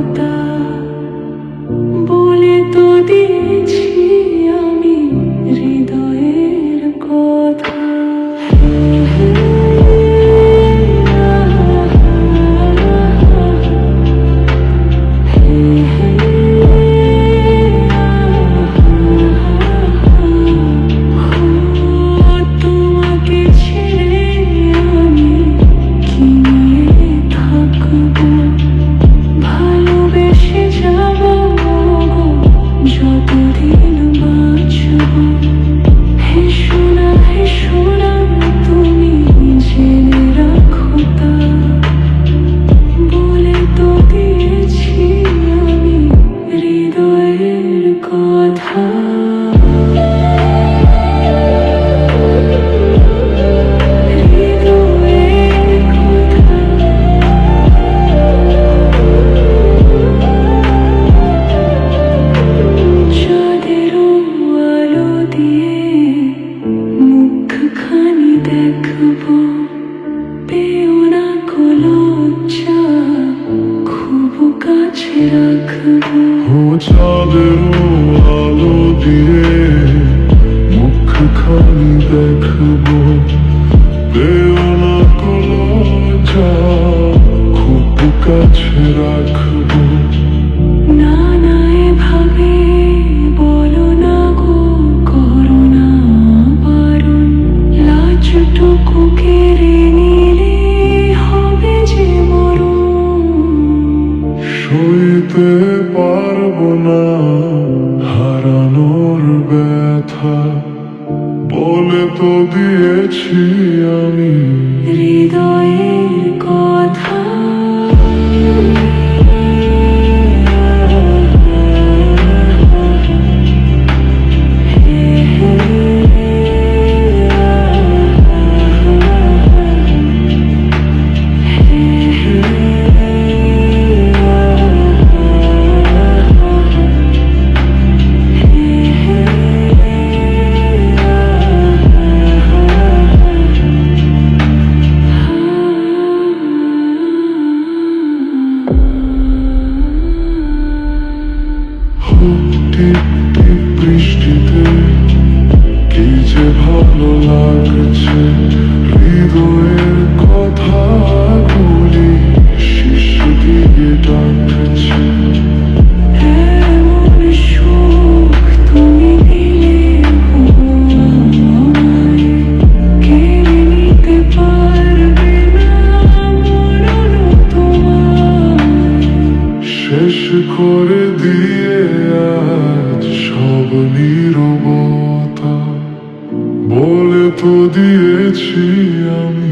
কথা বলে তো দিয়েছি আমি হৃদয়ের কথা। চাঁদেরও আলো দিয়ে মুখখানি দেখবো, পেও না লজ্জা খুব কাছে রাখবো। না না এভাবে বলো না গো, করো না বারণ, লাজটুকু কেড়ে নিলে হবে যে মরণ। সইতে পারবো না হারানোর ব্যথা, বলে তো দিয়েছি আমি হৃদয়ের কথা। বৃষ্টিতে কি যে ভালো লাগছে, হৃদয়ের কথাগুলি শিশু দিয়ে ডাকছে। এমন সুখ তুমি দিলে আমায়, কেড়ে নিতে পারবে না মরণ তোমায়। শেষ করে দিয়ে আজ সব নীরবতা, বলে তো দিয়েছি আমি